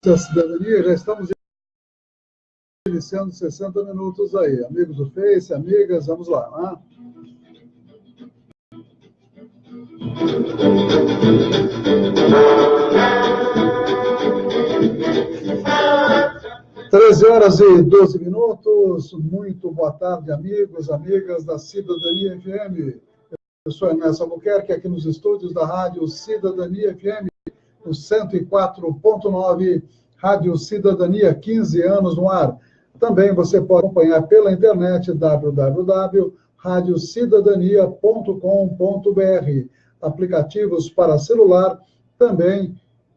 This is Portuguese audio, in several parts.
da cidadania, já estamos iniciando 60 minutos aí. Amigos do Face, amigas, vamos lá. Né? 13h12. Muito boa tarde, amigos, amigas da Cidadania FM. Eu sou Ernesto Albuquerque, aqui nos estúdios da Rádio Cidadania FM, no 104.9, Rádio Cidadania, 15 anos no ar. Também você pode acompanhar pela internet, www.radiocidadania.com.br. Aplicativos para celular, também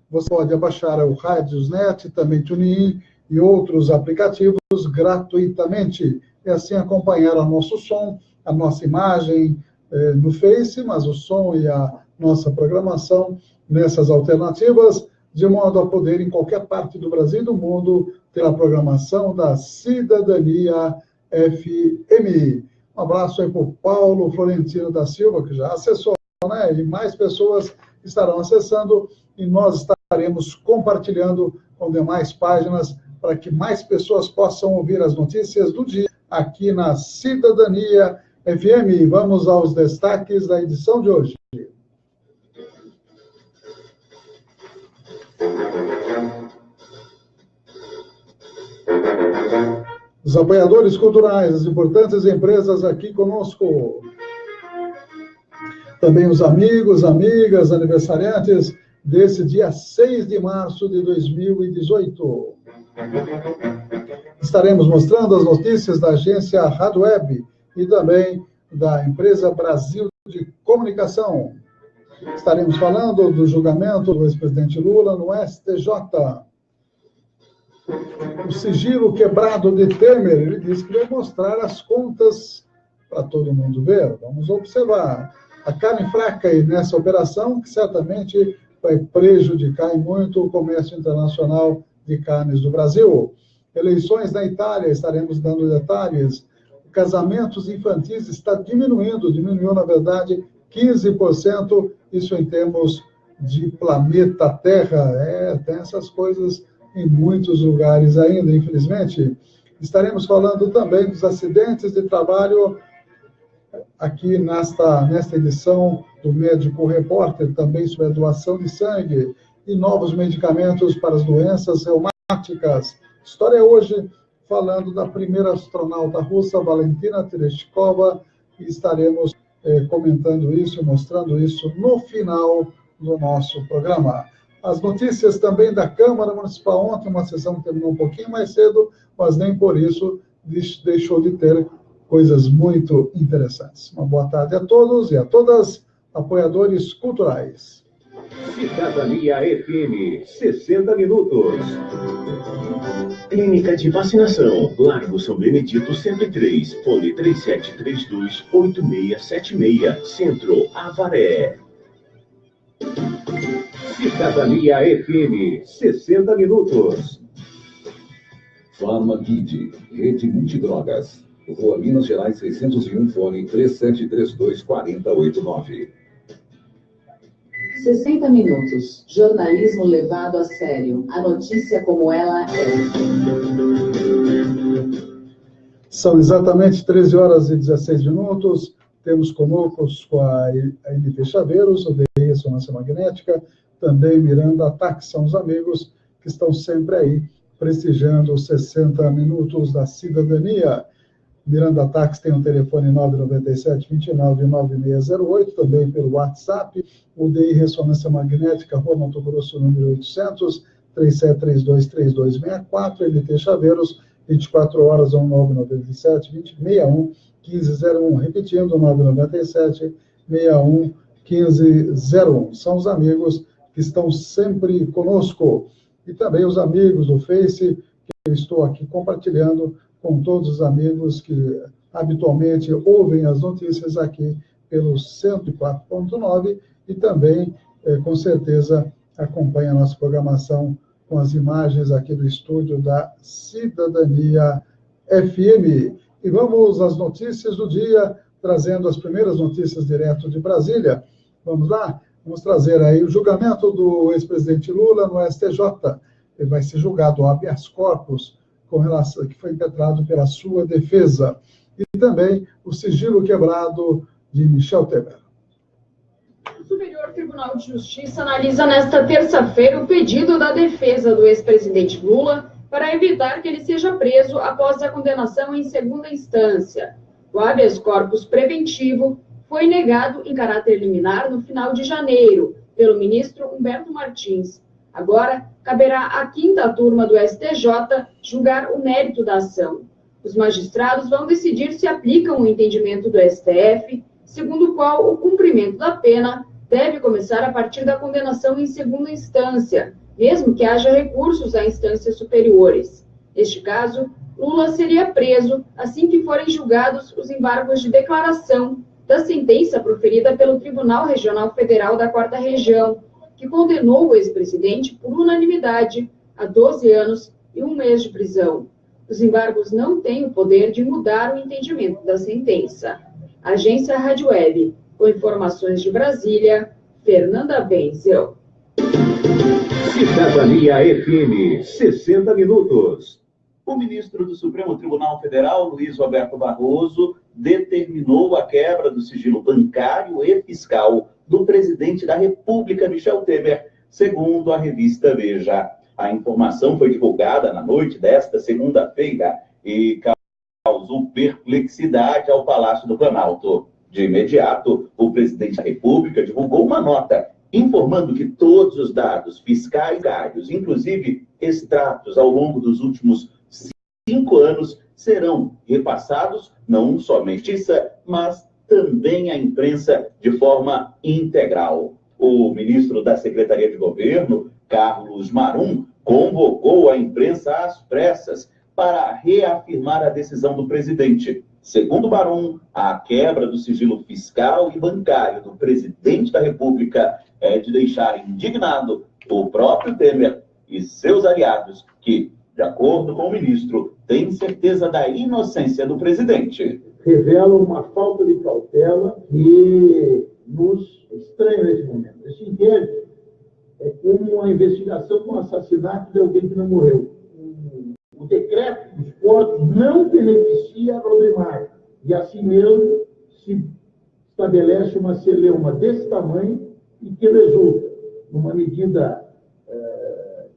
você pode baixar o Radiosnet, também TuneIn e outros aplicativos gratuitamente. E assim acompanhar o nosso som, a nossa imagem no Face, mas o som e a nossa programação nessas alternativas, de modo a poder, em qualquer parte do Brasil e do mundo, ter a programação da Cidadania FM. Um abraço aí para o Paulo Florentino da Silva, que já acessou, né? E mais pessoas estarão acessando, e nós estaremos compartilhando com demais páginas para que mais pessoas possam ouvir as notícias do dia aqui na Cidadania FM. Vamos aos destaques da edição de hoje. Os apoiadores culturais, as importantes empresas aqui conosco. Também os amigos, amigas, aniversariantes desse dia 6 de março de 2018. Estaremos mostrando as notícias da agência Rádio Web e também da empresa Brasil de Comunicação. Estaremos falando do julgamento do ex-presidente Lula no STJ. O sigilo quebrado de Temer, ele disse que vai mostrar as contas para todo mundo ver. Vamos observar. A carne fraca aí nessa operação, que certamente vai prejudicar muito o comércio internacional de carnes do Brasil. Eleições na Itália, estaremos dando detalhes. Casamentos infantis está diminuiu, na verdade, 15%, isso em termos de planeta Terra. Tem essas coisas em muitos lugares ainda, infelizmente. Estaremos falando também dos acidentes de trabalho aqui nesta edição do Médico Repórter, também sobre a doação de sangue e novos medicamentos para as doenças reumáticas. História hoje falando da primeira astronauta russa, Valentina Tereshkova, e estaremos comentando isso, mostrando isso no final do nosso programa. As notícias também da Câmara Municipal. Ontem uma sessão que terminou um pouquinho mais cedo, mas nem por isso deixou de ter coisas muito interessantes. Uma boa tarde a todos e a todas, apoiadores culturais. Cidadania FM, 60 minutos. Clínica de Vacinação, Largo São Benedito 103, fone 3732-8676, Centro, Avaré. Cidadania FM, 60 minutos. Farmakid, Rede Multidrogas, Rua Minas Gerais 601, fone 3732-4089. 60 minutos. Jornalismo levado a sério. A notícia como ela é. São exatamente 13h16. Temos conosco a NT Chaveiros, o DI Ressonância Magnética, também Miranda Ataque. São os amigos que estão sempre aí, prestigiando os 60 minutos da cidadania. Miranda Ataques tem um telefone 997-29-9608, também pelo WhatsApp, o DI Ressonância Magnética, Rua Mato Grosso, número 800, 3732-3264, MT Chaveiros, 24 horas, 997-2061-1501, repetindo, 997-61-1501. São os amigos que estão sempre conosco. E também os amigos do Face, que eu estou aqui compartilhando com todos os amigos que habitualmente ouvem as notícias aqui pelo 104.9 e também, com certeza, acompanham a nossa programação com as imagens aqui do estúdio da Cidadania FM. E vamos às notícias do dia, trazendo as primeiras notícias direto de Brasília. Vamos lá? Vamos trazer aí o julgamento do ex-presidente Lula no STJ. ele vai ser julgado habeas corpus, com relação, que foi impetrado pela sua defesa. E também o sigilo quebrado de Michel Temer. O Superior Tribunal de Justiça analisa nesta terça-feira o pedido da defesa do ex-presidente Lula para evitar que ele seja preso após a condenação em segunda instância. O habeas corpus preventivo foi negado em caráter liminar no final de janeiro pelo ministro Humberto Martins. Agora, caberá à quinta turma do STJ julgar o mérito da ação. Os magistrados vão decidir se aplicam o entendimento do STF, segundo o qual o cumprimento da pena deve começar a partir da condenação em segunda instância, mesmo que haja recursos a instâncias superiores. Neste caso, Lula seria preso assim que forem julgados os embargos de declaração da sentença proferida pelo Tribunal Regional Federal da 4ª Região, que condenou o ex-presidente por unanimidade a 12 anos e 1 mês de prisão. Os embargos não têm o poder de mudar o entendimento da sentença. Agência Rádio Web, com informações de Brasília, Fernanda Benzel. Cidadania FM, 60 minutos. O ministro do Supremo Tribunal Federal, Luiz Roberto Barroso, determinou a quebra do sigilo bancário e fiscal do presidente da República, Michel Temer, segundo a revista Veja. A informação foi divulgada na noite desta segunda-feira e causou perplexidade ao Palácio do Planalto. De imediato, o presidente da República divulgou uma nota informando que todos os dados fiscais, inclusive extratos ao longo dos últimos 5 anos, serão repassados não somente à justiça, mas também à imprensa de forma integral. O ministro da Secretaria de Governo, Carlos Marum, convocou a imprensa às pressas para reafirmar a decisão do presidente. Segundo Marum, a quebra do sigilo fiscal e bancário do presidente da República é de deixar indignado o próprio Temer e seus aliados, que, de acordo com o ministro, têm certeza da inocência do presidente. Revela uma falta de cautela que nos estranha nesse momento. Esse inquérito é como uma investigação com o assassinato de alguém que não morreu. O decreto dos portos não beneficia a Rodrimar. E assim mesmo se estabelece uma celeuma desse tamanho e que resulta numa medida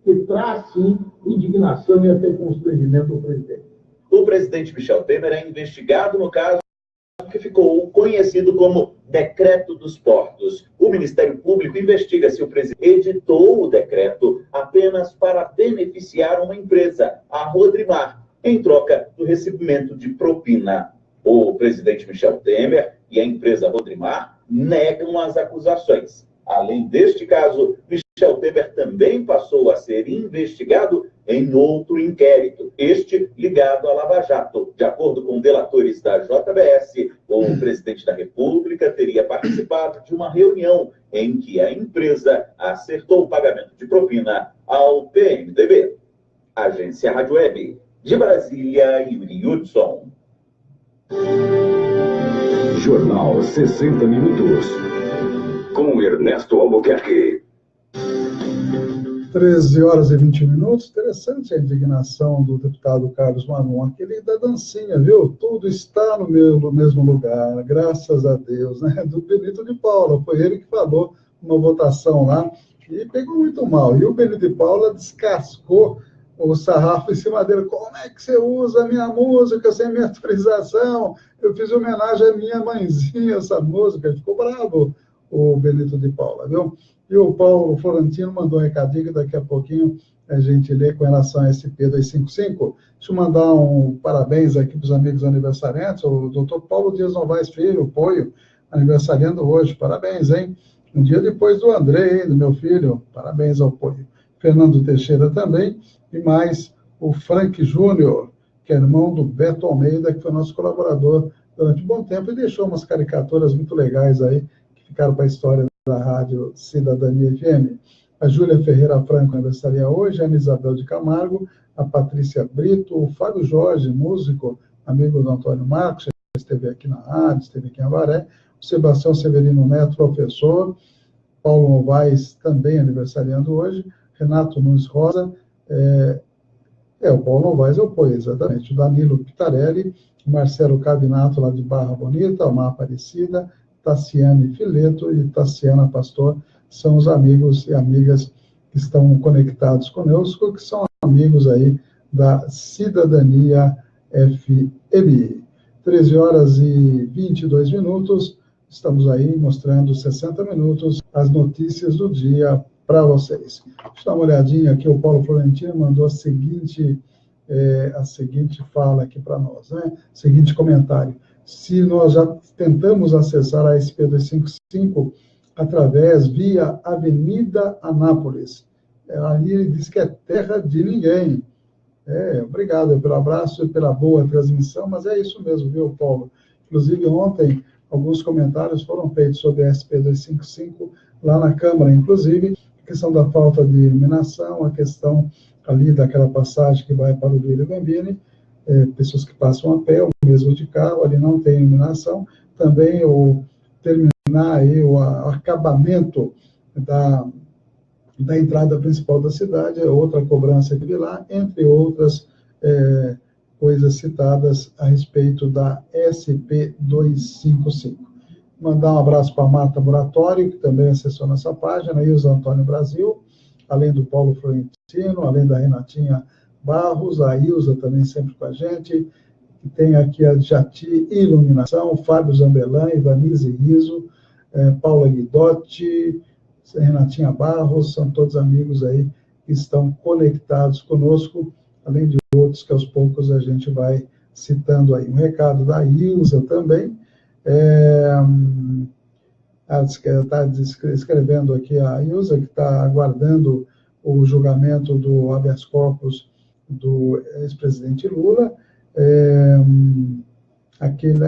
que traz, sim, indignação e até constrangimento do presidente. O presidente Michel Temer é investigado no caso que ficou conhecido como Decreto dos Portos. O Ministério Público investiga se o presidente editou o decreto apenas para beneficiar uma empresa, a Rodrimar, em troca do recebimento de propina. O presidente Michel Temer e a empresa Rodrimar negam as acusações. Além deste caso, Michel Temer também passou a ser investigado em outro inquérito, este ligado à Lava Jato. De acordo com delatores da JBS, o presidente da República teria participado de uma reunião em que a empresa acertou o pagamento de propina ao PMDB. Agência Rádio Web, de Brasília, Yuri Hudson. Jornal 60 Minutos. Com Ernesto Albuquerque. 13 horas e 20 minutos. Interessante a indignação do deputado Carlos Marum, aquele da dancinha, viu? Tudo está no mesmo lugar, graças a Deus, né? Do Benito de Paula. Foi ele que falou uma votação lá e pegou muito mal. E o Benito de Paula descascou o sarrafo em cima dele. Como é que você usa a minha música sem minha autorização? Eu fiz homenagem à minha mãezinha, essa música. Ele ficou bravo, o Benito de Paula, viu? E o Paulo Florentino mandou um recadinho que daqui a pouquinho a gente lê com relação a SP255. Deixa eu mandar um parabéns aqui para os amigos aniversariantes. O doutor Paulo Dias Novaes Filho, o Poio, aniversariando hoje. Parabéns, hein? Um dia depois do André, hein, do meu filho. Parabéns ao Poio. Fernando Teixeira também. E mais o Frank Júnior, que é irmão do Beto Almeida, que foi nosso colaborador durante um bom tempo e deixou umas caricaturas muito legais aí, que ficaram para a história da Rádio Cidadania FM. A Júlia Ferreira Franco aniversaria hoje, a Ana Isabel de Camargo, a Patrícia Brito, o Fábio Jorge, músico, amigo do Antônio Marcos, esteve aqui na rádio, esteve aqui em Avaré, o Sebastião Severino Neto, professor, Paulo Novaes, também aniversariando hoje, Renato Nunes Rosa, O Paulo Novaes apoia, exatamente. O Danilo Pitarelli, o Marcelo Cavinato, lá de Barra Bonita, Almar Aparecida, Tassiane Fileto e Tassiana Pastor, são os amigos e amigas que estão conectados conosco, que são amigos aí da Cidadania FM. 13 horas e 22 minutos, estamos aí mostrando 60 minutos as notícias do dia para vocês. Deixa eu dar uma olhadinha aqui, o Paulo Florentino mandou a seguinte fala aqui para nós, né? Seguinte comentário. Se nós já tentamos acessar a SP255 via Avenida Anápolis, ali ele diz que é terra de ninguém. Obrigado pelo abraço e pela boa transmissão, mas é isso mesmo, viu, Paulo? Inclusive, ontem, alguns comentários foram feitos sobre a SP255 lá na Câmara, inclusive, a questão da falta de iluminação, a questão ali daquela passagem que vai para o Duílio Gambini, pessoas que passam a pé, ou mesmo de carro, ali não tem iluminação, também terminar aí o acabamento da entrada principal da cidade, é outra cobrança que vi lá, entre outras coisas citadas a respeito da SP255. Mandar um abraço para a Marta Muratório, que também acessou nossa página, e o Antônio Brasil, além do Paulo Florentino, além da Renatinha Barros, a Ilza também sempre com a gente, que tem aqui a Jati Iluminação, Fábio Zambellan, Ivanise Riso, Paula Guidotti, Renatinha Barros, são todos amigos aí que estão conectados conosco, além de outros que aos poucos a gente vai citando aí. Um recado da Ilza também, está escrevendo aqui a Ilza, que está aguardando o julgamento do habeas corpus do ex-presidente Lula.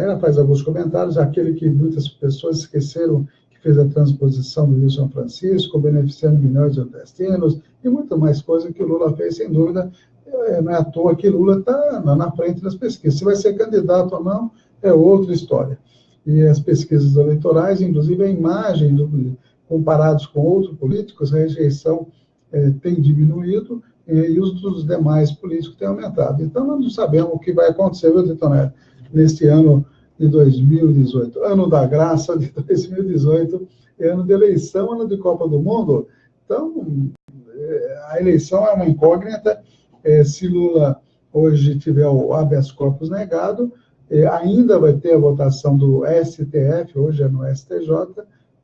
Ela faz alguns comentários, aquele que muitas pessoas esqueceram, que fez a transposição do Rio São Francisco, beneficiando milhões de nordestinos, e muito mais coisa que o Lula fez, sem dúvida. Não é à toa que Lula está na frente das pesquisas. Se vai ser candidato ou não, é outra história. E as pesquisas eleitorais, inclusive a imagem, comparados com outros políticos, a rejeição tem diminuído e os dos demais políticos têm aumentado. Então, nós não sabemos o que vai acontecer, viu, Titonelli, neste ano de 2018. Ano da graça de 2018, é ano de eleição, ano de Copa do Mundo. Então, a eleição é uma incógnita. Se Lula hoje tiver o habeas corpus negado, ainda vai ter a votação do STF, hoje é no STJ,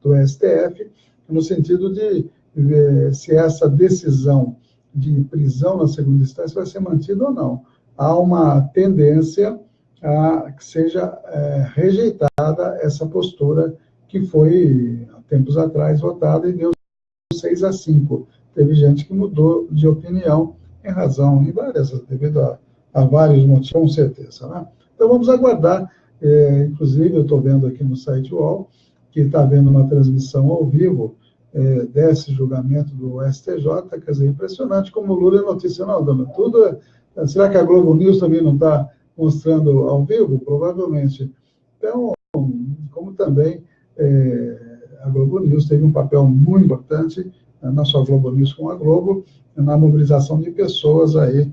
do STF, no sentido de ver se essa decisão de prisão na segunda instância vai ser mantida ou não. Há uma tendência a que seja rejeitada essa postura que foi, há tempos atrás, votada e deu 6-5. Teve gente que mudou de opinião em razão, devido a vários motivos, com certeza, né? Então, vamos aguardar. Inclusive, eu estou vendo aqui no site UOL, que está havendo uma transmissão ao vivo desse julgamento do STJ, quer dizer, impressionante como o Lula é notícia, não, dona? Tudo será que a Globo News também não está mostrando ao vivo? Provavelmente. Então, como também a Globo News teve um papel muito importante, não só a Globo News como a Globo, na mobilização de pessoas aí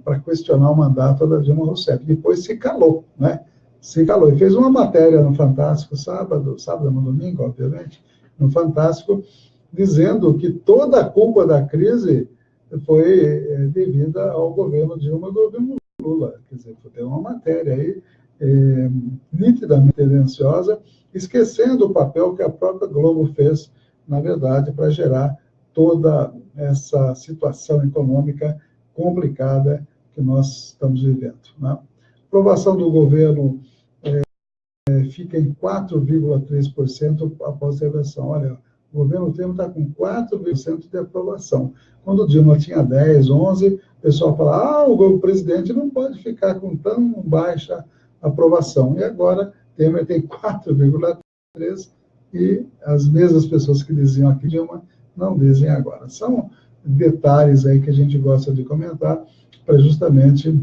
para questionar o mandato da Dilma Rousseff. Depois se calou, né? Se calou. E fez uma matéria no Fantástico, sábado no domingo, obviamente, no Fantástico, dizendo que toda a culpa da crise foi devida ao governo Dilma e ao governo Lula. Quer dizer, tem uma matéria aí nitidamente tendenciosa, esquecendo o papel que a própria Globo fez, na verdade, para gerar toda essa situação econômica complicada que nós estamos vivendo, né? Aprovação do governo fica em 4,3% após a eleição. Olha, o governo Temer está com 4% de aprovação. Quando o Dilma tinha 10, 11, o pessoal fala, o presidente não pode ficar com tão baixa aprovação. E agora, Temer tem 4,3%, e as mesmas pessoas que diziam aqui Dilma não dizem agora. São detalhes aí que a gente gosta de comentar para justamente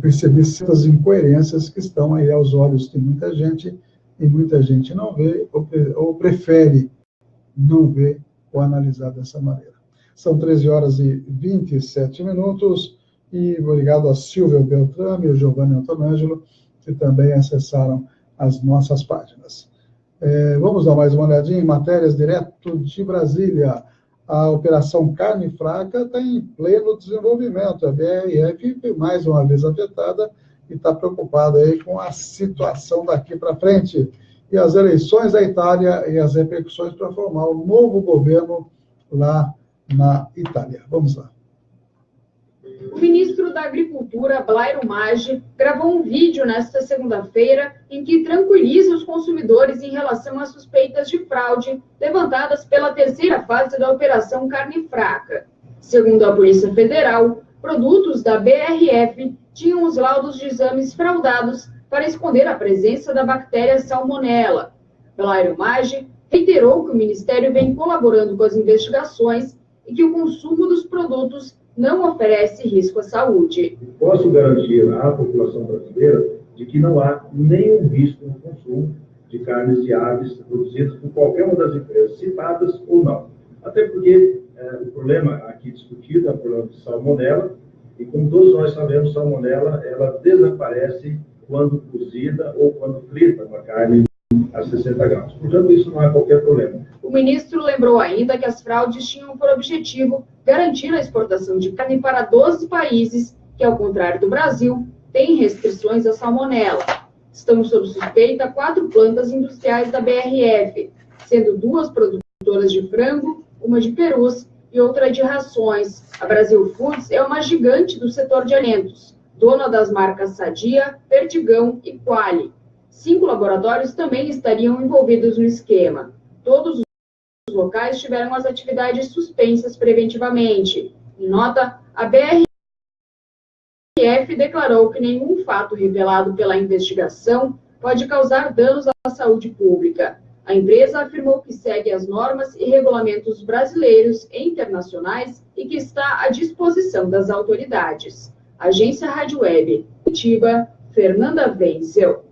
perceber certas incoerências que estão aí aos olhos de muita gente, e muita gente não vê ou prefere não ver ou analisar dessa maneira. São 13 horas e 27 minutos. E obrigado a Silvia Beltrame e o Giovanni Antonângelo, que também acessaram as nossas páginas. Vamos dar mais uma olhadinha em matérias direto de Brasília. A Operação Carne Fraca está em pleno desenvolvimento. A BRF foi mais uma vez afetada e está preocupada aí com a situação daqui para frente. E as eleições da Itália e as repercussões para formar um novo governo lá na Itália. Vamos lá. O ministro da Agricultura, Blairo Maggi, gravou um vídeo nesta segunda-feira em que tranquiliza os consumidores em relação às suspeitas de fraude levantadas pela terceira fase da Operação Carne Fraca. Segundo a Polícia Federal, produtos da BRF tinham os laudos de exames fraudados para esconder a presença da bactéria Salmonella. Blairo Maggi reiterou que o Ministério vem colaborando com as investigações e que o consumo dos produtos não oferece risco à saúde. Posso garantir à população brasileira de que não há nenhum risco no consumo de carnes de aves produzidas por qualquer uma das empresas citadas ou não. Até porque o problema aqui discutido é o problema de salmonela, e como todos nós sabemos, salmonela ela desaparece quando cozida ou quando frita uma carne a 60 graus. Portanto, isso não há qualquer problema. O ministro lembrou ainda que as fraudes tinham por objetivo garantir a exportação de carne para 12 países que, ao contrário do Brasil, têm restrições à salmonela. Estão sob suspeita 4 plantas industriais da BRF, sendo 2 produtoras de frango, uma de perus e outra de rações. A Brasil Foods é uma gigante do setor de alimentos, dona das marcas Sadia, Perdigão e Quali. 5 laboratórios também estariam envolvidos no esquema. Todos os locais tiveram as atividades suspensas preventivamente. Em nota, a BRF declarou que nenhum fato revelado pela investigação pode causar danos à saúde pública. A empresa afirmou que segue as normas e regulamentos brasileiros e internacionais e que está à disposição das autoridades. Agência Rádio Web, Curitiba, Fernanda Wenzel.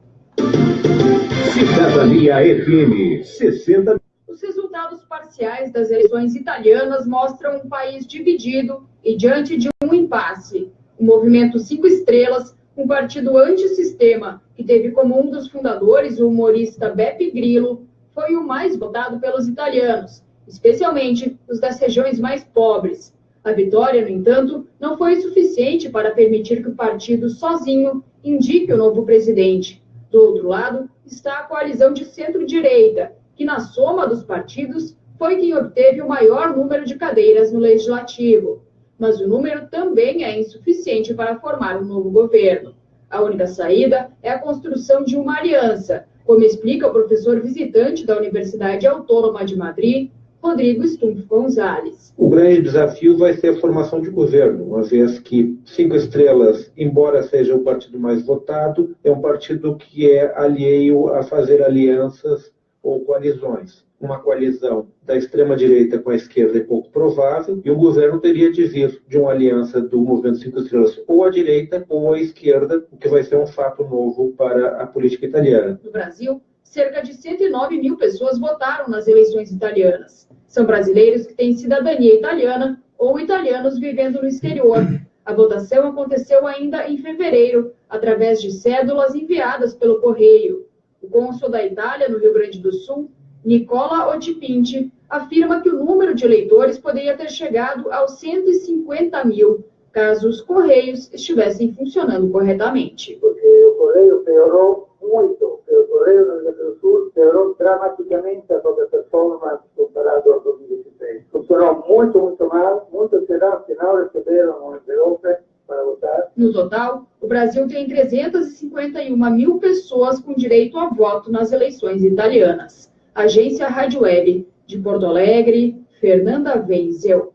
Cidadania FM 60. Os resultados parciais das eleições italianas mostram um país dividido e diante de um impasse. O movimento 5 Estrelas, um partido antissistema que teve como um dos fundadores o humorista Beppe Grillo, foi o mais votado pelos italianos, especialmente os das regiões mais pobres. A vitória, no entanto, não foi suficiente para permitir que o partido sozinho indique o novo presidente. Do outro lado, está a coalizão de centro-direita, que na soma dos partidos foi quem obteve o maior número de cadeiras no Legislativo. Mas o número também é insuficiente para formar um novo governo. A única saída é a construção de uma aliança, como explica o professor visitante da Universidade Autônoma de Madrid, Rodrigo Stumpf Gonzalez. O grande desafio vai ser a formação de governo, uma vez que 5 Estrelas, embora seja o partido mais votado, é um partido que é alheio a fazer alianças ou coalizões. Uma coalizão da extrema-direita com a esquerda é pouco provável, e o governo teria de vir de uma aliança do movimento 5 Estrelas ou à direita ou à esquerda, o que vai ser um fato novo para a política italiana. No Brasil, cerca de 109 mil pessoas votaram nas eleições italianas. São brasileiros que têm cidadania italiana ou italianos vivendo no exterior. A votação aconteceu ainda em fevereiro, através de cédulas enviadas pelo correio. O cônsul da Itália, no Rio Grande do Sul, Nicola Otipinti, afirma que o número de eleitores poderia ter chegado aos 150 mil, caso os correios estivessem funcionando corretamente. Porque o correio piorou muito, o correio no Rio Grande do Sul piorou dramaticamente a sua performance comparado ao 2016. Funcionou muito mal, muitos cidadãos final receberam um envelope para votar. No total, o Brasil tem 351 mil pessoas com direito a voto nas eleições italianas. Agência Rádio Web, de Porto Alegre, Fernanda Wenzel.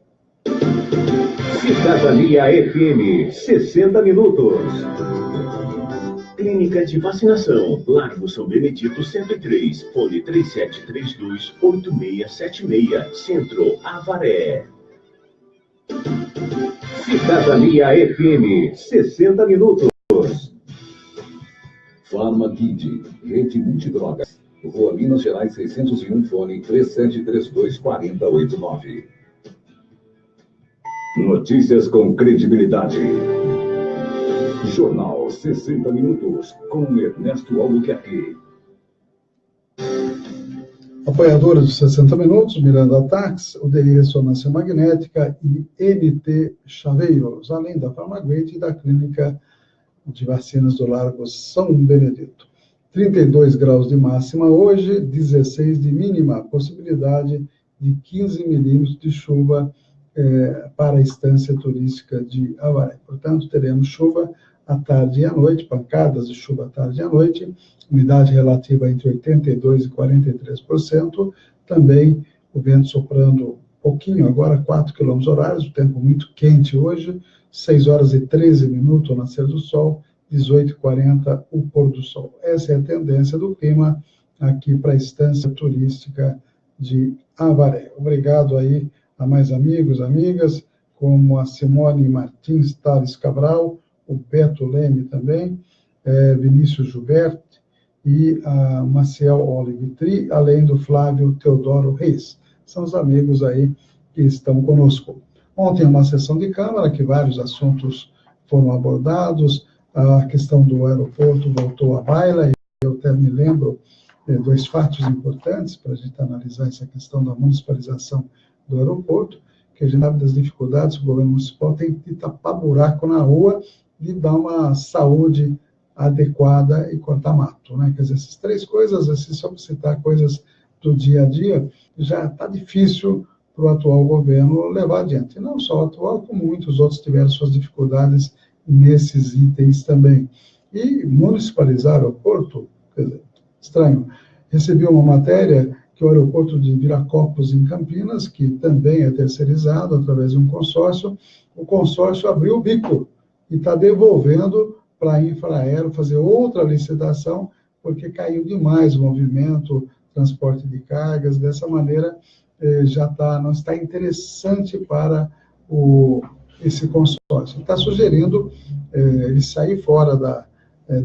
Cidadania FM 60 minutos. Clínica de Vacinação, Largo São Benedito 103, fone 3732-8676, Centro, Avaré. Cidadania FM 60 minutos. Farmakid, rede multidrogas. Rua Minas Gerais 601, fone 3732-4089. Notícias com credibilidade. Jornal 60 Minutos, com Ernesto Albuquerque. Apoiadores dos 60 Minutos, Miranda Tax, UDI Ressonância Magnética e MT Chaveiros, além da Farmagate e da Clínica de Vacinas do Largo São Benedito. 32 graus de máxima hoje, 16 de mínima, possibilidade de 15 milímetros de chuva para a estância turística de Avaré. Portanto, teremos chuva à tarde e à noite, pancadas de chuva à tarde e à noite, umidade relativa entre 82% e 43%, também o vento soprando pouquinho, agora 4 km horários, o tempo muito quente hoje, 6 horas e 13 minutos ao nascer do sol, 18h40 o pôr do sol. Essa é a tendência do clima aqui para a estância turística de Avaré. Obrigado aí a mais amigos, amigas, como a Simone Martins Tales Cabral, o Beto Leme também, Vinícius Gilberto e a Maciel Olivitri, além do Flávio Teodoro Reis. São os amigos aí que estão conosco. Ontem, uma sessão de Câmara, que vários assuntos foram abordados, a questão do aeroporto voltou à baila, e eu até me lembro de 2 fatos importantes para a gente analisar essa questão da municipalização do aeroporto, que a gente sabe das dificuldades que o governo municipal tem que tapar buraco na rua e dar uma saúde adequada e cortar mato, né? Quer dizer, essas 3 coisas, assim, só para citar coisas do dia a dia, já está difícil para o atual governo levar adiante. Não só o atual, como muitos outros tiveram suas dificuldades nesses itens também. E municipalizar o aeroporto, quer dizer, estranho. Recebi uma matéria que o aeroporto de Viracopos, em Campinas, que também é terceirizado através de um consórcio, o consórcio abriu o bico e está devolvendo para a Infraero fazer outra licitação, porque caiu demais o movimento, transporte de cargas, dessa maneira não está interessante para esse consórcio. Está sugerindo ele sair fora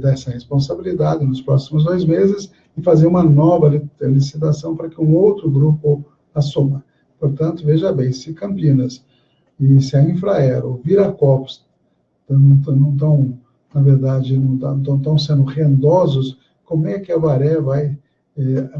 dessa responsabilidade nos próximos 2 meses e fazer uma nova licitação para que um outro grupo assuma. Portanto, veja bem, se Campinas e se a Infraero, Viracopos, não estão, na verdade, não estão sendo rendosos, como é que a Avaré vai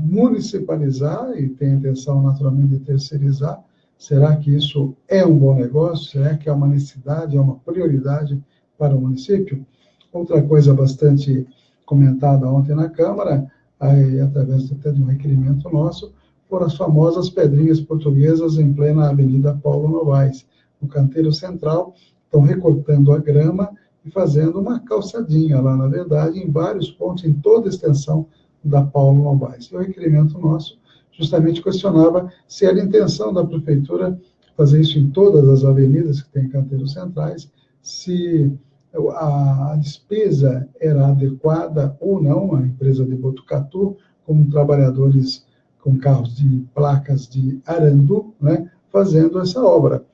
municipalizar e tem a intenção, naturalmente, de terceirizar? Será que isso é um bom negócio? Será que é uma necessidade, é uma prioridade para o município? Outra coisa bastante comentada ontem na Câmara, através até de um requerimento nosso, foram as famosas pedrinhas portuguesas em plena Avenida Paulo Novaes. No canteiro central, estão recortando a grama e fazendo uma calçadinha lá, na verdade, em vários pontos, em toda a extensão da Paulo Novaes. E o requerimento nosso justamente questionava se era a intenção da prefeitura fazer isso em todas as avenidas que tem canteiros centrais, se a despesa era adequada ou não, a empresa de Botucatu, com trabalhadores com carros de placas de Arandu, né, fazendo essa obra.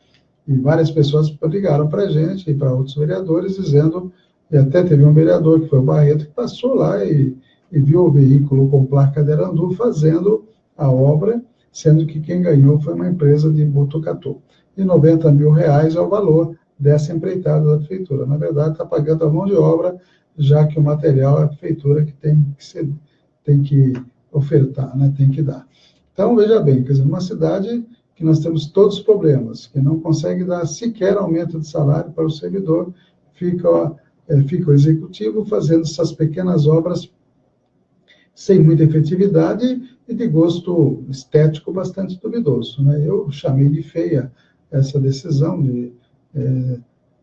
E várias pessoas ligaram para a gente e para outros vereadores, dizendo, e até teve um vereador, que foi o Barreto, que passou lá e viu o veículo com placa de Arandu fazendo a obra, sendo que quem ganhou foi uma empresa de Botucatu. E R$90 mil é o valor dessa empreitada da prefeitura. Na verdade, está pagando a mão de obra, já que o material é a prefeitura que tem que ofertar, né, tem que dar. Então, veja bem, quer dizer, numa cidade que nós temos todos os problemas, que não consegue dar sequer aumento de salário para o servidor, fica o executivo fazendo essas pequenas obras sem muita efetividade e de gosto estético bastante duvidoso, né? Eu chamei de feia essa decisão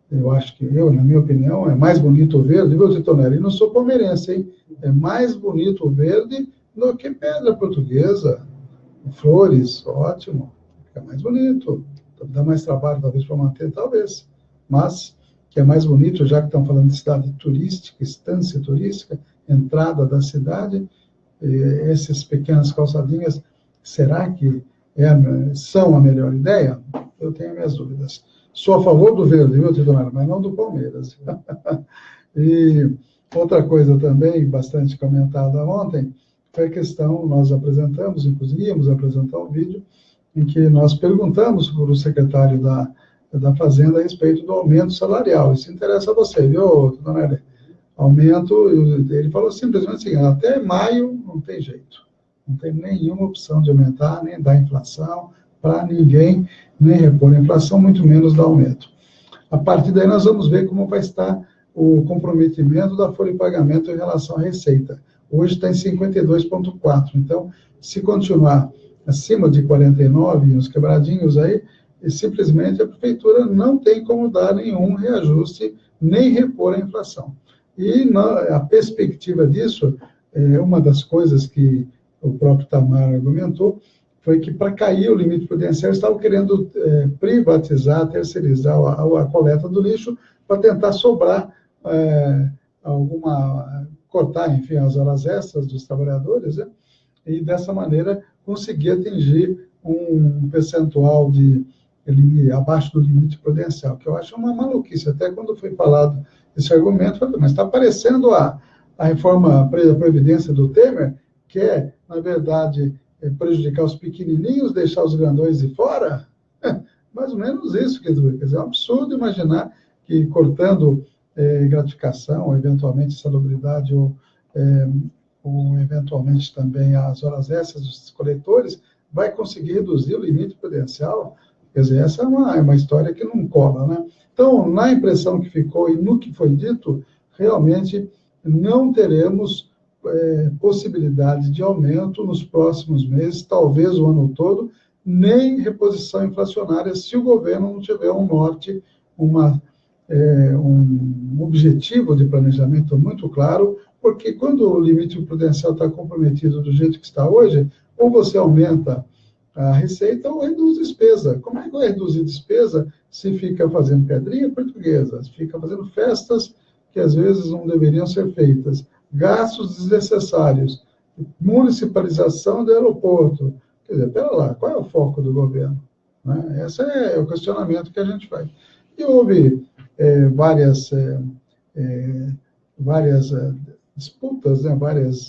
eu acho que na minha opinião, é mais bonito o verde, viu, Titonelli? E não sou palmeirense, hein? É mais bonito o verde do que pedra portuguesa, flores, ótimo, fica mais bonito, dá mais trabalho talvez para manter, talvez, mas que é mais bonito, já que estão falando de cidade turística, estância turística, entrada da cidade, essas pequenas calçadinhas, será que são a melhor ideia? Eu tenho minhas dúvidas. Sou a favor do verde, viu, Tidonara, mas não do Palmeiras. E outra coisa também, bastante comentada ontem, foi a questão, nós apresentamos, inclusive íamos apresentar um vídeo, em que nós perguntamos para o secretário da da Fazenda a respeito do aumento salarial. Isso interessa a você, viu, dona Maria? Aumento, ele falou simplesmente assim, até maio não tem jeito. Não tem nenhuma opção de aumentar, nem dar inflação para ninguém, nem repor a inflação, muito menos dar aumento. A partir daí nós vamos ver como vai estar o comprometimento da folha de pagamento em relação à receita. Hoje está em 52,4. Então, se continuar acima de 49, uns quebradinhos aí, simplesmente a prefeitura não tem como dar nenhum reajuste, nem repor a inflação. E a perspectiva disso, uma das coisas que o próprio Tamar argumentou, foi que para cair o limite prudencial, estavam querendo privatizar, terceirizar a coleta do lixo para tentar sobrar cortar, enfim, as horas extras dos trabalhadores, né? E dessa maneira conseguir atingir um percentual abaixo do limite prudencial, que eu acho uma maluquice. Até quando foi falado esse argumento, eu falei, mas está parecendo a reforma da Previdência do Temer, que é, na verdade, prejudicar os pequenininhos, deixar os grandões de fora? Mais ou menos isso, quer dizer, é um absurdo imaginar que cortando gratificação, ou eventualmente salubridade, ou eventualmente também as horas extras dos coletores, vai conseguir reduzir o limite prudencial. Quer dizer, essa é uma história que não cola, né? Então, na impressão que ficou e no que foi dito, realmente não teremos possibilidade de aumento nos próximos meses, talvez o ano todo, nem reposição inflacionária, se o governo não tiver um norte, um objetivo de planejamento muito claro, porque quando o limite prudencial está comprometido do jeito que está hoje, ou você aumenta a receita ou reduz despesa. Como é que vai reduzir despesa se fica fazendo pedrinha portuguesa, se fica fazendo festas que às vezes não deveriam ser feitas, gastos desnecessários, municipalização do aeroporto? Quer dizer, pera lá, qual é o foco do governo? Né? Esse é o questionamento que a gente faz. E houve várias disputas, né?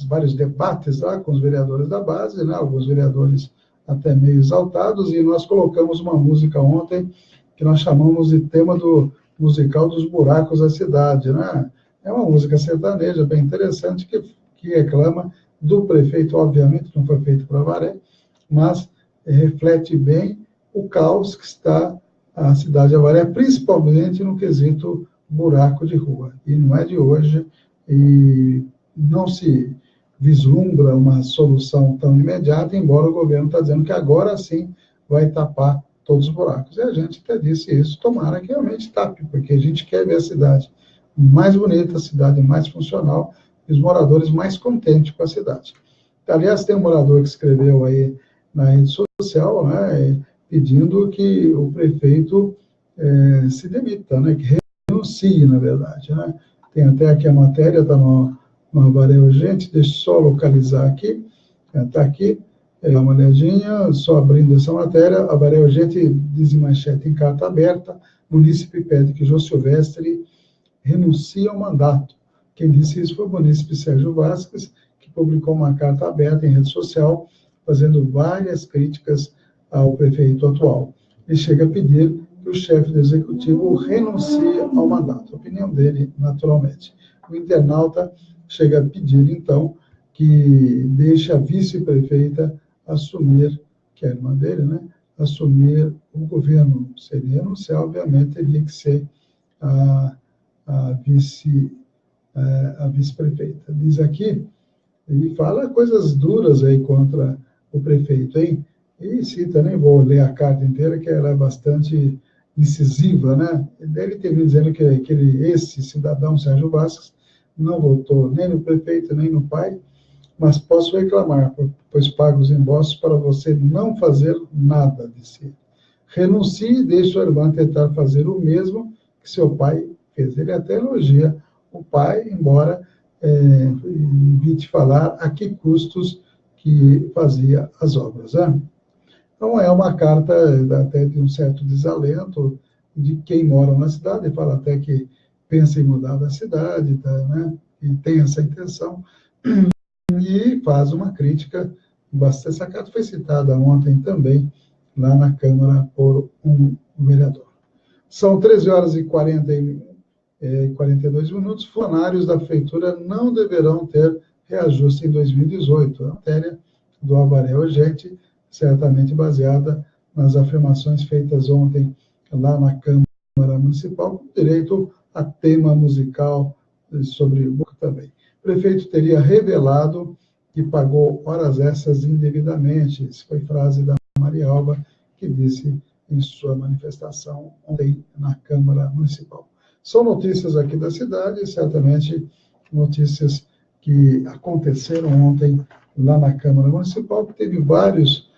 Vários debates lá com os vereadores da base, né? Alguns vereadores até meio exaltados, e nós colocamos uma música ontem que nós chamamos de tema do musical dos buracos da cidade, né? É uma música sertaneja bem interessante que reclama do prefeito, obviamente não foi feito para Avaré, mas reflete bem o caos que está a cidade de Avaré, principalmente no quesito buraco de rua. E não é de hoje, e não se vislumbra uma solução tão imediata, embora o governo está dizendo que agora sim vai tapar todos os buracos. E a gente até disse isso, tomara que realmente tape, porque a gente quer ver a cidade mais bonita, a cidade mais funcional, e os moradores mais contentes com a cidade. Aliás, tem um morador que escreveu aí na rede social, né, pedindo que o prefeito se demita, né, que renuncie, na verdade. Né? Tem até aqui a matéria, está no Avaré Urgente, deixa eu só localizar aqui, está aqui, dá uma olhadinha, só abrindo essa matéria, Avaré Urgente diz em manchete em carta aberta, munícipe pede que Jô Silvestre renuncie ao mandato. Quem disse isso foi o munícipe Sérgio Vasquez, que publicou uma carta aberta em rede social, fazendo várias críticas ao prefeito atual. Ele chega a pedir que o chefe do executivo renuncie ao mandato. A opinião dele, naturalmente. O internauta chega a pedir, então, que deixe a vice-prefeita assumir, que é a irmã dele, né, assumir o governo. Se ele renunciar, obviamente, teria que ser a vice-prefeita. Diz aqui, e fala coisas duras aí contra o prefeito, hein? E cita, nem vou ler a carta inteira, que ela é bastante incisiva, né? Ele termina dizendo que esse cidadão, Sérgio Vasquez, não votou nem no prefeito, nem no pai, mas posso reclamar, pois pago os impostos para você não fazer nada, disse ele. Renuncie e deixe a irmã tentar fazer o mesmo que seu pai fez. Ele até elogia o pai, embora evite falar a que custos que fazia as obras. Né? Então, é uma carta até de um certo desalento de quem mora na cidade, fala até que pensa em mudar da cidade, tá, né? E tem essa intenção, e faz uma crítica. Essa carta foi citada ontem também, lá na Câmara, por um vereador. São 13 horas e 42 minutos. Funcionários da Prefeitura não deverão ter reajuste em 2018. A matéria do Avaré Urgente, certamente baseada nas afirmações feitas ontem lá na Câmara Municipal, com direito a tema musical sobre o book também. O prefeito teria revelado que pagou horas extras indevidamente. Isso foi frase da Maria Alba, que disse em sua manifestação ontem na Câmara Municipal. São notícias aqui da cidade, certamente notícias que aconteceram ontem lá na Câmara Municipal, que teve vários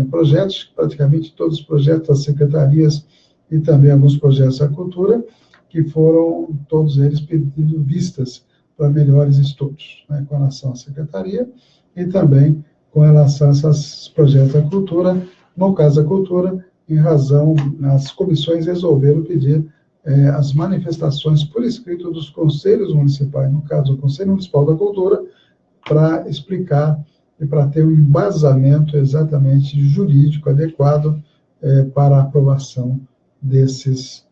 projetos, praticamente todos os projetos das secretarias e também alguns projetos da cultura, que foram todos eles pedindo vistas para melhores estudos, né, com relação à secretaria e também com relação a esses projetos da cultura. No caso da cultura, em razão, as comissões resolveram pedir as manifestações por escrito dos conselhos municipais, no caso, o Conselho Municipal da Cultura, para explicar e para ter um embasamento exatamente jurídico adequado para a aprovação desses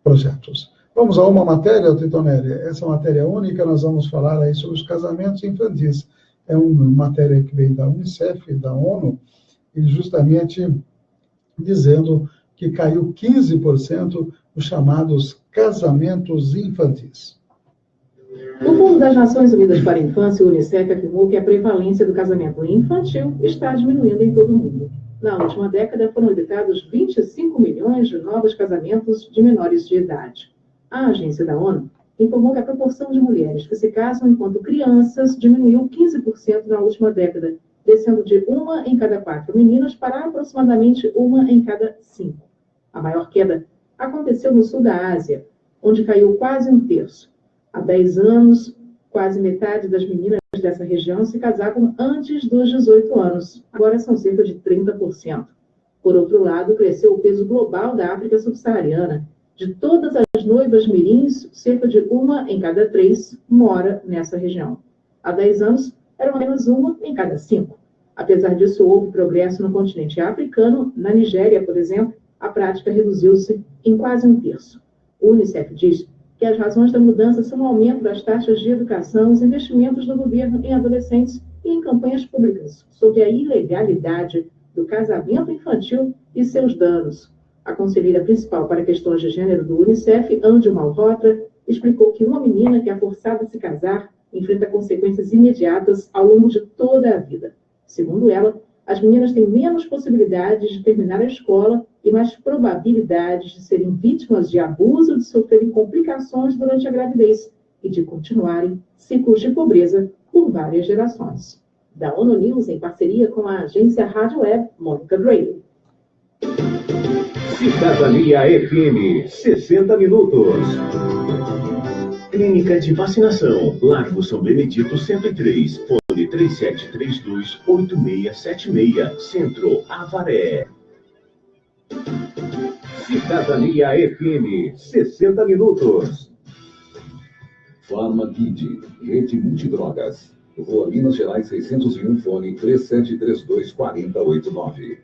projetos. Vamos a uma matéria, Titonelli. Essa matéria única, nós vamos falar aí sobre os casamentos infantis. É uma matéria que vem da Unicef, da ONU, e justamente dizendo que caiu 15% os chamados casamentos infantis. O Fundo das Nações Unidas para a Infância, o Unicef, afirmou que a prevalência do casamento infantil está diminuindo em todo o mundo. Na última década, foram editados 25 milhões de novos casamentos de menores de idade. A agência da ONU informou que a proporção de mulheres que se casam enquanto crianças diminuiu 15% na última década, descendo de 1 em cada 4 meninas para aproximadamente 1 em cada 5. A maior queda aconteceu no sul da Ásia, onde caiu quase um terço. Há 10 anos, quase metade das meninas dessa região se casavam antes dos 18 anos. Agora são cerca de 30%. Por outro lado, cresceu o peso global da África subsaariana. De todas as noivas mirins, cerca de 1 em cada 3 mora nessa região. Há 10 anos, eram apenas 1 em cada 5. Apesar disso, houve progresso no continente africano. Na Nigéria, por exemplo, a prática reduziu-se em quase um terço. O Unicef diz que as razões da mudança são o aumento das taxas de educação, os investimentos do governo em adolescentes e em campanhas públicas sobre a ilegalidade do casamento infantil e seus danos. A conselheira principal para questões de gênero do Unicef, Andy Malhotra, explicou que uma menina que é forçada a se casar enfrenta consequências imediatas ao longo de toda a vida. Segundo ela, as meninas têm menos possibilidades de terminar a escola e mais probabilidades de serem vítimas de abuso, de sofrerem complicações durante a gravidez e de continuarem ciclos de pobreza por várias gerações. Da ONU News, em parceria com a agência Rádio Web, Mônica Grayle. Cidadania FM, 60 minutos. Clínica de Vacinação, Largo São Benedito 103, fone 3732-8676, Centro, Avaré. Cidadania FM, 60 minutos. Farmaguide, rede multidrogas. Rua Minas Gerais 601, fone 3732-4089.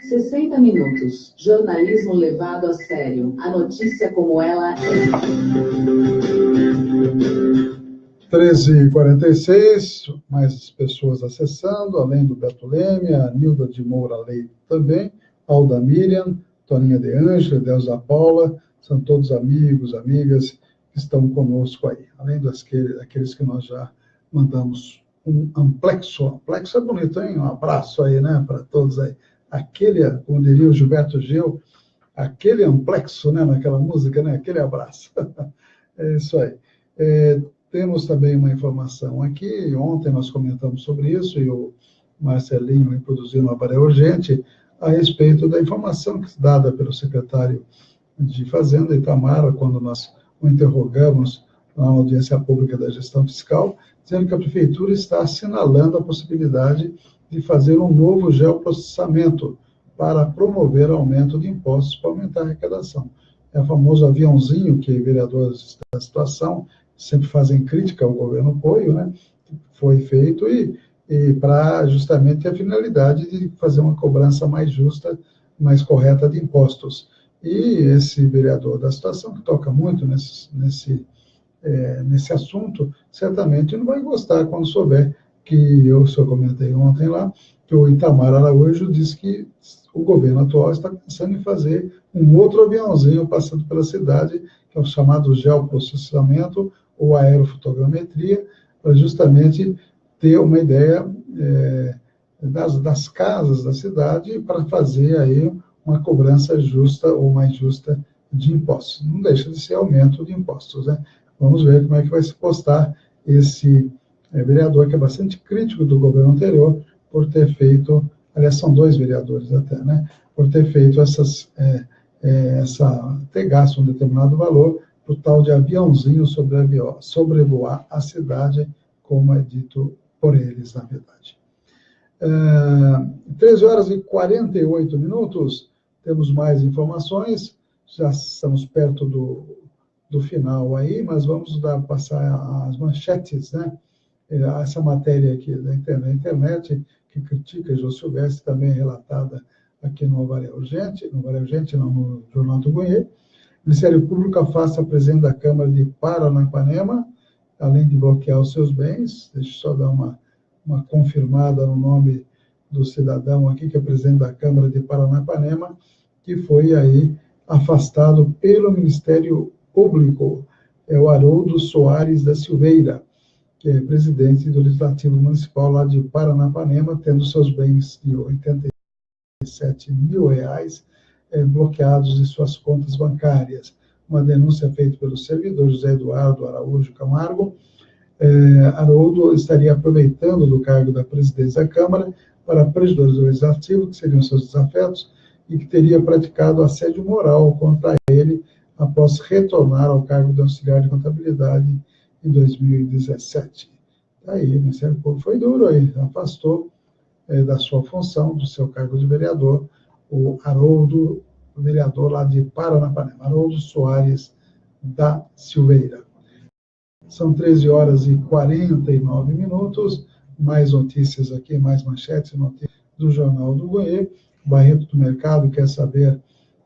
60 minutos. Jornalismo levado a sério. A notícia como ela é. 13h46, mais pessoas acessando, além do Beto Leme, a Nilda de Moura Leite também, Alda Miriam, Toninha de Ângela, Delza Paula, são todos amigos, amigas que estão conosco aí, além daqueles que nós já mandamos um amplexo. Amplexo é bonito, hein? Um abraço aí, né, para todos aí. Aquele, como diria o Gilberto Gil, aquele amplexo, né, naquela música, né, aquele abraço. É isso aí. Temos também uma informação aqui, ontem nós comentamos sobre isso, e o Marcelinho reproduziu no Avaré Urgente, a respeito da informação dada pelo secretário de Fazenda, Itamar, quando nós o interrogamos na audiência pública da gestão fiscal, dizendo que a prefeitura está assinalando a possibilidade de fazer um novo geoprocessamento para promover aumento de impostos para aumentar a arrecadação. É o famoso aviãozinho que vereadores da situação sempre fazem crítica ao governo apoio, né? Foi feito e para justamente a finalidade de fazer uma cobrança mais justa, mais correta de impostos. E esse vereador da situação, que toca muito nesse assunto, certamente não vai gostar quando souber que eu comentei ontem lá, que o Itamar Araújo disse que o governo atual está pensando em fazer um outro aviãozinho passando pela cidade, que é o chamado geoprocessamento ou aerofotogrametria, para justamente ter uma ideia das casas da cidade para fazer aí uma cobrança justa ou mais justa de impostos. Não deixa de ser aumento de impostos, né? Vamos ver como é que vai se postar esse vereador, que é bastante crítico do governo anterior, por ter feito, aliás, são 2 vereadores até, né? Por ter feito ter gasto um determinado valor para o tal de aviãozinho sobrevoar a cidade, como é dito por eles, na verdade. 13h48, temos mais informações, já estamos perto do final aí, mas vamos passar as manchetes, né? Essa matéria aqui da internet, que critica Jô Silvestre, também é relatada aqui no Jornal do Goiê. O Ministério Público afasta a presidente da Câmara de Paranapanema, além de bloquear os seus bens. Deixa eu só dar uma confirmada no nome do cidadão aqui, que é presidente da Câmara de Paranapanema, que foi aí afastado pelo Ministério Público. É o Haroldo Soares da Silveira, que é presidente do Legislativo Municipal lá de Paranapanema, tendo seus bens de R$ 87 mil bloqueados em suas contas bancárias. Uma denúncia feita pelo servidor José Eduardo Araújo Camargo. Haroldo estaria aproveitando do cargo da presidência da Câmara para prejudicar o Legislativo, que seriam seus desafetos, e que teria praticado assédio moral contra ele após retornar ao cargo de auxiliar de contabilidade em 2017. Aí, o Ministério Público foi duro aí, afastou da sua função, do seu cargo de vereador, o Haroldo, o vereador lá de Paranapanema, Haroldo Soares da Silveira. São 13h49, mais notícias aqui, mais manchetes, notícias do Jornal do Goiê. Barreto do Mercado quer saber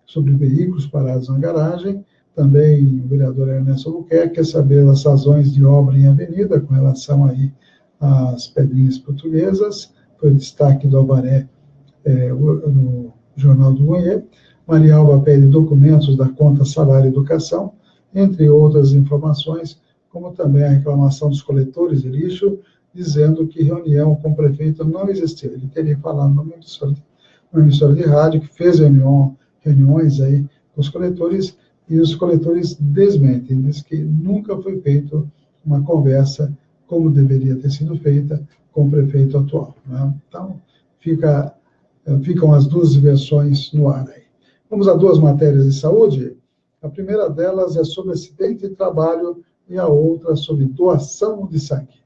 sobre veículos parados na garagem. Também o vereador Ernesto Albuquerque quer saber das razões de obra em avenida, com relação aí às pedrinhas portuguesas. Foi destaque do Alvaré no Jornal do Goiê. Maria Alba pede documentos da conta Salário e Educação, entre outras informações, como também a reclamação dos coletores de lixo, dizendo que reunião com o prefeito não existiu. Ele teria falado numa emissora de rádio, que fez reuniões aí com os coletores, e os coletores desmentem, diz que nunca foi feita uma conversa como deveria ter sido feita com o prefeito atual, né? Então, ficam as 2 versões no ar aí. Vamos a 2 matérias de saúde. A primeira delas é sobre acidente de trabalho e a outra sobre doação de sangue.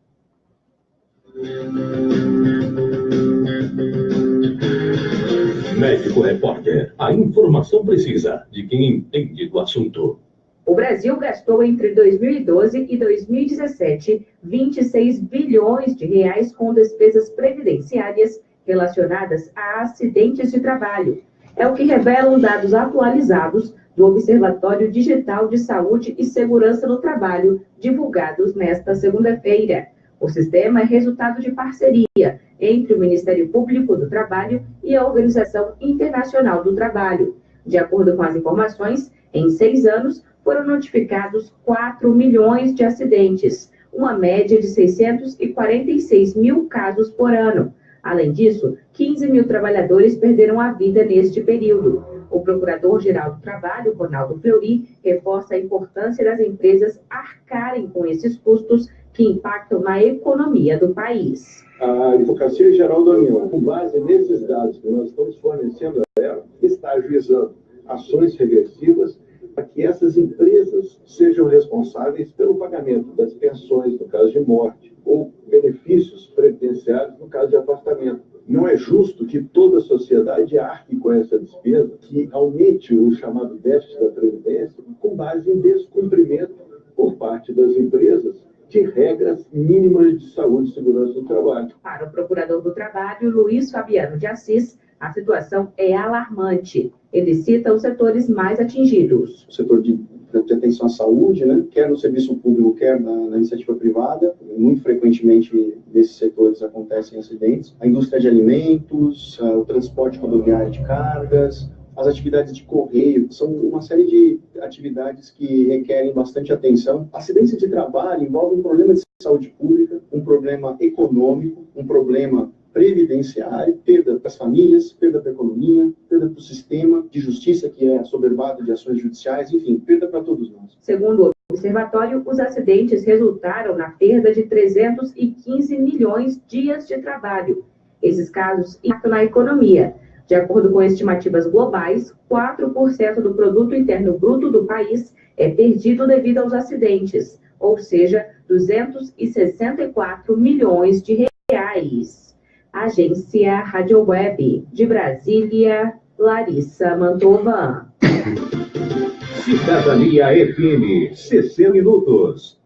Médico Repórter, a informação precisa de quem entende do assunto. O Brasil gastou entre 2012 e 2017 26 bilhões de reais com despesas previdenciárias relacionadas a acidentes de trabalho. É o que revelam dados atualizados do Observatório Digital de Saúde e Segurança no Trabalho, divulgados nesta segunda-feira. O sistema é resultado de parceria entre o Ministério Público do Trabalho e a Organização Internacional do Trabalho. De acordo com as informações, em 6 anos foram notificados 4 milhões de acidentes, uma média de 646 mil casos por ano. Além disso, 15 mil trabalhadores perderam a vida neste período. O Procurador-Geral do Trabalho, Ronaldo Fleury, reforça a importância das empresas arcarem com esses custos que impactam na economia do país. A Advocacia Geral da União, com base nesses dados que nós estamos fornecendo a ela, está ajuizando ações regressivas para que essas empresas sejam responsáveis pelo pagamento das pensões no caso de morte ou benefícios previdenciários no caso de afastamento. Não é justo que toda a sociedade arque com essa despesa, que aumente o chamado déficit da Previdência com base em descumprimento por parte das empresas de regras mínimas de saúde e segurança do trabalho. Para o Procurador do Trabalho, Luiz Fabiano de Assis, A situação é alarmante. Ele cita os setores mais atingidos. O setor de atenção à saúde, né, quer no serviço público, quer na iniciativa privada, muito frequentemente nesses setores acontecem acidentes. A indústria de alimentos, o transporte rodoviário de cargas, as atividades de correio, são uma série de atividades que requerem bastante atenção. Acidentes de trabalho envolvem um problema de saúde pública, um problema econômico, um problema previdenciário, perda para as famílias, perda para a economia, perda para o sistema de justiça, que é assoberbado de ações judiciais, enfim, perda para todos nós. Segundo o observatório, os acidentes resultaram na perda de 315 milhões de dias de trabalho. Esses casos impactam na economia. De acordo com estimativas globais, 4% do produto interno bruto do país é perdido devido aos acidentes, ou seja, 264 milhões de reais. Agência Rádio Web de Brasília, Larissa Mantova. Cidadania FM, 60 minutos.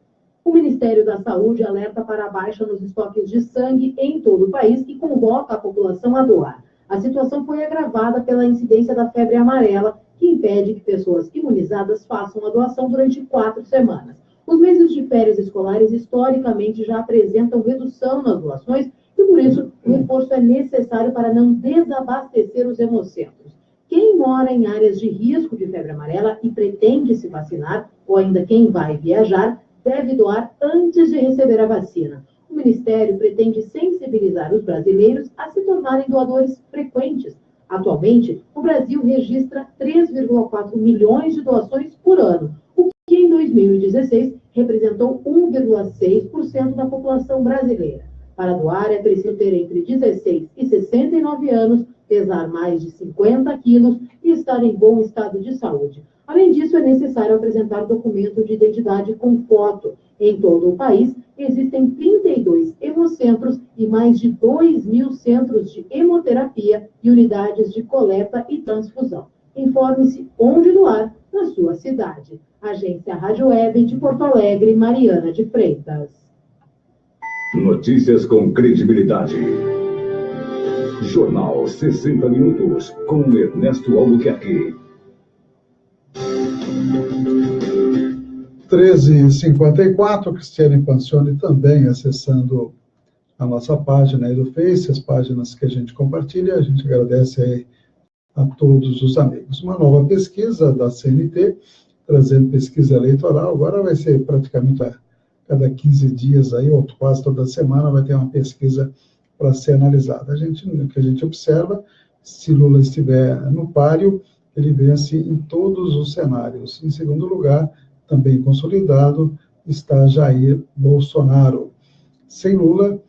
O Ministério da Saúde alerta para a baixa nos estoques de sangue em todo o país e convoca a população a doar. A situação foi agravada pela incidência da febre amarela, que impede que pessoas imunizadas façam a doação durante 4 semanas. Os meses de férias escolares historicamente já apresentam redução nas doações e, por isso, o reforço é necessário para não desabastecer os hemocentros. Quem mora em áreas de risco de febre amarela e pretende se vacinar, ou ainda quem vai viajar, deve doar antes de receber a vacina. O Ministério pretende sensibilizar os brasileiros a se tornarem doadores frequentes. Atualmente, o Brasil registra 3,4 milhões de doações por ano, o que em 2016 representou 1,6% da população brasileira. Para doar, é preciso ter entre 16 e 69 anos, pesar mais de 50 quilos e estar em bom estado de saúde. Além disso, é necessário apresentar documento de identidade com foto. Em todo o país, existem 32 hemocentros e mais de 2.000 centros de hemoterapia e unidades de coleta e transfusão. Informe-se onde doar na sua cidade. Agência Rádio Web de Porto Alegre, Mariana de Freitas. Notícias com credibilidade. Jornal 60 Minutos, com Ernesto Albuquerque. 13h54, Cristiane Pancioni também acessando a nossa página aí do Face, as páginas que a gente compartilha, a gente agradece aí a todos os amigos. Uma nova pesquisa da CNT, trazendo pesquisa eleitoral, agora vai ser praticamente a cada 15 dias aí, ou quase toda semana, vai ter uma pesquisa para ser analisada. O que a gente observa, se Lula estiver no páreo, ele vence em todos os cenários. Em segundo lugar, também consolidado, está Jair Bolsonaro. Sem Lula,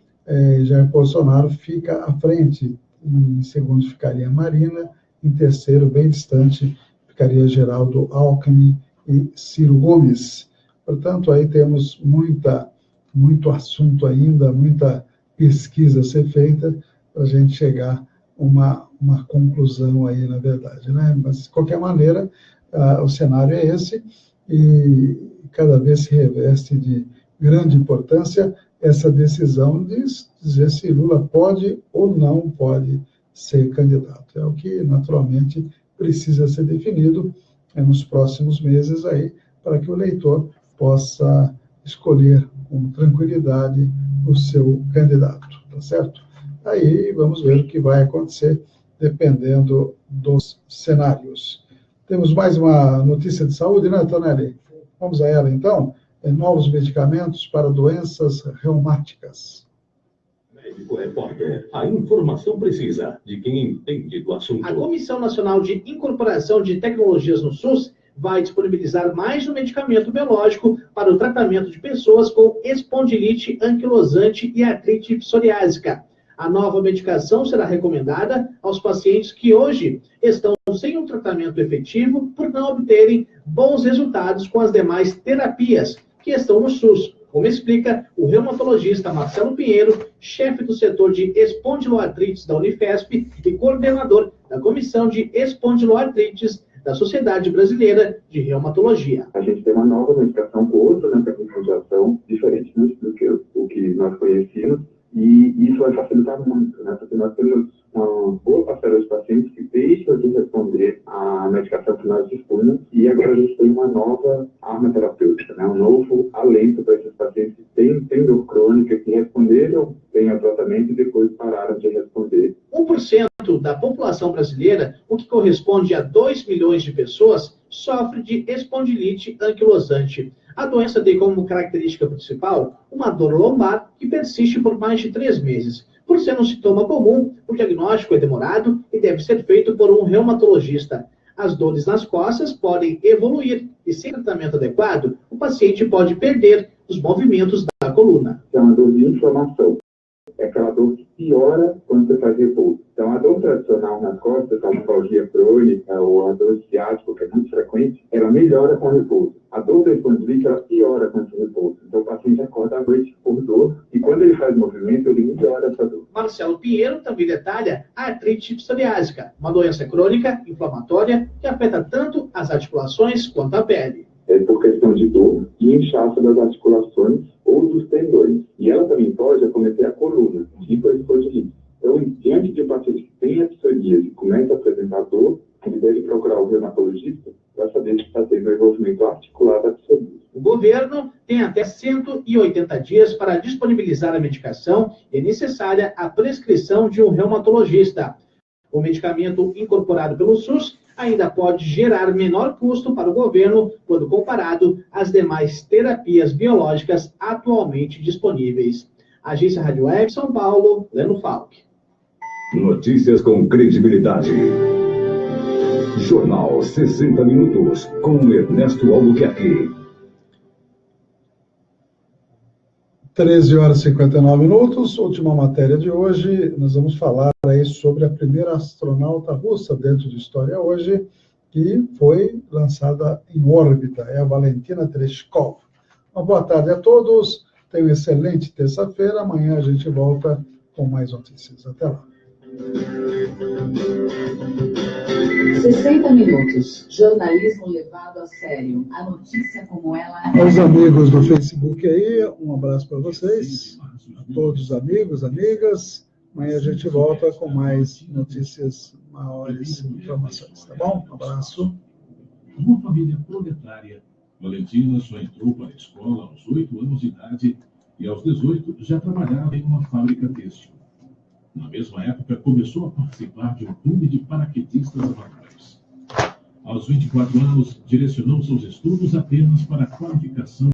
Jair Bolsonaro fica à frente. Em segundo ficaria Marina, em terceiro, bem distante, ficaria Geraldo Alckmin e Ciro Gomes. Portanto, aí temos muito assunto ainda, muita pesquisa a ser feita para a gente chegar a uma conclusão aí, na verdade, né? Mas, de qualquer maneira, o cenário é esse, e cada vez se reveste de grande importância essa decisão de dizer se Lula pode ou não pode ser candidato. É o que, naturalmente, precisa ser definido nos próximos meses aí, para que o eleitor possa escolher com tranquilidade o seu candidato, tá certo? Aí vamos ver o que vai acontecer, dependendo dos cenários. Temos mais uma notícia de saúde, né, Tonelli? Vamos a ela, então. Novos medicamentos para doenças reumáticas. Médico Repórter, a informação precisa de quem entende do assunto. A Comissão Nacional de Incorporação de Tecnologias no SUS vai disponibilizar mais um medicamento biológico para o tratamento de pessoas com espondilite anquilosante e artrite psoriásica. A nova medicação será recomendada aos pacientes que hoje estão sem um tratamento efetivo por não obterem bons resultados com as demais terapias que estão no SUS, como explica o reumatologista Marcelo Pinheiro, chefe do setor de espondiloartrites da Unifesp e coordenador da Comissão de Espondiloartrites da Sociedade Brasileira de Reumatologia. A gente tem uma nova medicação com outra mecanismo de ação diferente do que o que nós conhecíamos, e isso vai facilitar muito, né? Porque nós temos uma boa parcela dos pacientes que deixam de responder à medicação que nós dispunhamos, e agora a gente tem uma nova arma terapêutica, né? Um novo alento para esses pacientes que têm dor crônica, que responderam bem ao tratamento e depois pararam de responder. 1% da população brasileira, o que corresponde a 2 milhões de pessoas, sofre de espondilite anquilosante. A doença tem como característica principal uma dor lombar que persiste por mais de 3 meses. Por ser um sintoma comum, o diagnóstico é demorado e deve ser feito por um reumatologista. As dores nas costas podem evoluir e, sem tratamento adequado, o paciente pode perder os movimentos da coluna. É uma dor de inflamação. É aquela dor que piora quando você faz repouso. Então, a dor tradicional nas costas, a lombalgia crônica ou a dor ciática, que é muito frequente, ela melhora com repouso. A dor da espondilite, ela piora com esse repouso. Então, o paciente acorda à noite por dor e, quando ele faz movimento, ele melhora essa dor. Marcelo Pinheiro também detalha a artrite psoriásica, uma doença crônica, inflamatória, que afeta tanto as articulações quanto a pele. É por questão de dor e inchaço das articulações ou dos tendões. E ela também pode acometer a coluna, tipo a espondilite. Então, diante de um paciente que tem a psoríase e começa a apresentar dor, ele deve procurar o reumatologista para saber se está tendo um envolvimento articular da psoríase. O governo tem até 180 dias para disponibilizar a medicação e é necessária a prescrição de um reumatologista. O medicamento incorporado pelo SUS ainda pode gerar menor custo para o governo quando comparado às demais terapias biológicas atualmente disponíveis. Agência Rádio Web, São Paulo, Leno Falck. Notícias com credibilidade. Jornal 60 Minutos, com Ernesto Albuquerque. 13 horas e 59 minutos, última matéria de hoje. Nós vamos falar aí sobre a primeira astronauta russa dentro de História Hoje, que foi lançada em órbita, é a Valentina Tereshkov. Uma boa tarde a todos, tenham uma excelente terça-feira, amanhã a gente volta com mais notícias. Até lá. 60 minutos. Jornalismo levado a sério. A notícia como ela é. Aos amigos do Facebook aí, um abraço para vocês, a todos os amigos, amigas. Amanhã a gente volta com mais notícias, maiores informações, tá bom? Um abraço. Uma família proletária, Valentina só entrou para a escola aos 8 anos de idade e aos 18 já trabalhava em uma fábrica têxtil. Na mesma época, começou a participar de um clube de paraquedistas amadores. Aos 24 anos, direcionou seus estudos apenas para a qualificação